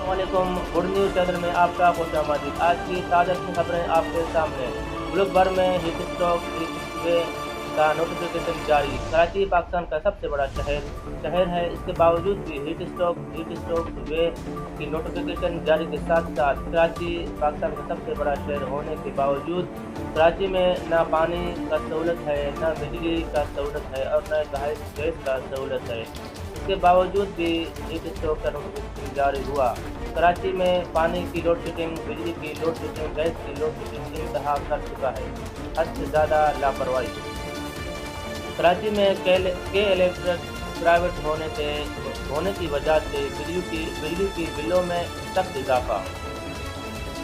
السلام علیکم، good news channel میں آپ کا خوش آمدید۔ آج کی تازہ خبریں آپ کے سامنے۔ ملک بھر میں ہیٹ اسٹروک وے کا نوٹیفیکیشن جاری۔ کراچی پاکستان کا سب سے بڑا شہر ہے، اس کے باوجود بھی ہیٹ اسٹروک وے کی نوٹیفیکیشن جاری کے ساتھ ساتھ کراچی پاکستان کا سب سے بڑا شہر ہونے کے باوجود کراچی میں نہ پانی کا سہولت ہے، نہ بجلی کا سہولت ہے اور نہ گیس کا سہولت ہے۔ اس کے باوجود بھی ہیٹ اسٹروک کا نوٹیفیکیشن جاری ہوا۔ کراچی میں پانی کی لوڈ شیڈنگ، بجلی کی لوڈ شیڈنگ، گیس کی لوڈ شیڈنگ انتہا کر چکا ہے۔ حد سے زیادہ لاپرواہی۔ کراچی میں کے الیکٹرک پرائیویٹ ہونے کی وجہ سے بجلی کی بلوں میں سخت اضافہ۔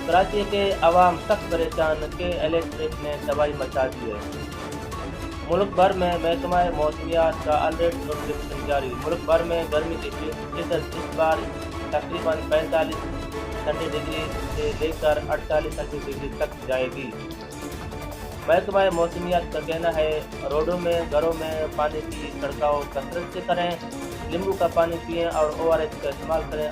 کراچی کے عوام سخت پریشان، کے الیکٹرک نے تباہی مچا دی ہے۔ ملک بھر میں محکمہ موسمیات کا الرٹ نوٹیفیکیشن جاری۔ ملک بھر میں گرمی کی شدت اس بار تقریباً 45 سینٹی ڈگری سے لے کر 48 سینٹی ڈگری تک جائے گی۔ محکمہ موسمیات کا کہنا ہے روڈوں میں، گھروں میں پانی کی چھڑکاؤ کثرت سے کریں، لیمبو کا پانی پئیں اور ORS کا استعمال کریں۔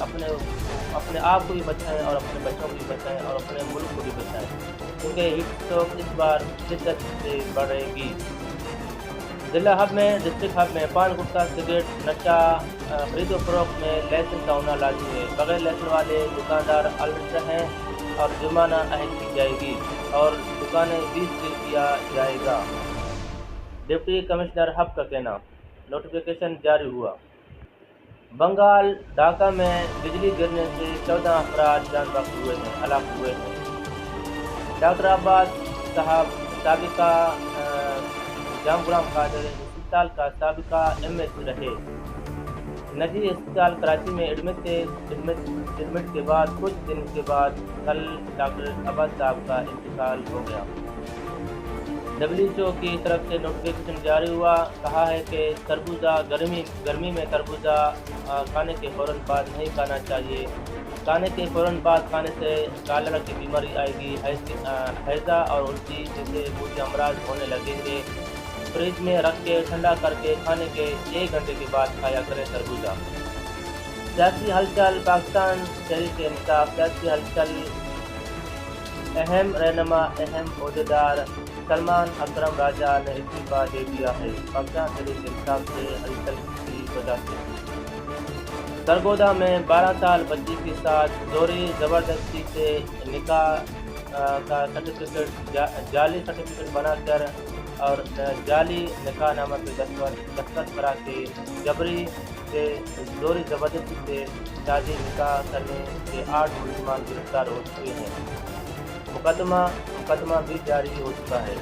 اپنے آپ کو بھی بچائیں اور اپنے بچوں کو بھی بچائیں اور اپنے ملک کو بھی بچائیں، کیونکہ ہیٹ اسٹروک اس بار شدت سے بڑھے گی۔ ضلع ہب میں، ڈسٹرکٹ ہب میں پان گٹکا سگریٹ نشہ خرید و فروخت میں لائسنس کا ہونا لازمی ہے۔ بغیر لائسنس والے دکاندار الرٹ ہیں اور جرمانہ عائد کی جائے گی اور دکانیں سیل کیا جائے گا۔ ڈپٹی کمشنر ہب کا کہنا۔ نوٹیفیکیشن جاری ہوا۔ بنگال ڈھاکہ میں بجلی گرنے سے 14 افراد جان بحق ہلاک ہوئے ہیں۔ ڈاکٹر عباس صاحب سابقہ جام غلام قادر ہسپتال کا سابقہ MS رہے۔ نجی ہسپتال کراچی میں ایڈمٹ کے بعد کچھ دن کے بعد کل ڈاکٹر عباس صاحب کا انتقال ہو گیا۔ WHO کی طرف سے نوٹیفیکیشن جاری ہوا۔ کہا ہے کہ تربوزہ گرمی میں تربوزہ کھانے کے فوراً بعد نہیں کھانا چاہیے۔ کھانے کے فوراً بعد کھانے سے کالرا کی بیماری آئے گی، ہیضہ اور الٹی جیسے بوجھ امراض ہونے لگیں گے۔ فریج میں رکھ کے ٹھنڈا کر کے کھانے کے 1 گھنٹے کے بعد کھایا کریں تربوزہ۔ سیاسی ہلچل، پاکستان تحریک انصاف سیاسی ہلچل، اہم رہنما، اہم عہدیدار سلمان اکرم راجہ نے استعفیٰ دے دیا ہے۔ پاکستان تحریک انصاف سے ہلچل کی وجہ سے سرگودا میں 12 سال بچی کے ساتھ زوری زبردستی سے نکاح کا جعلی سرٹیفکیٹ بنا کر اور جعلی نکاح نامہ پہ دستخط کرا کے جبری سے زوری زبردستی سے شادی نکاح کرنے کے 8 ملزمان گرفتار ہو چکے ہیں۔ مقدمہ بھی جاری ہو چکا ہے۔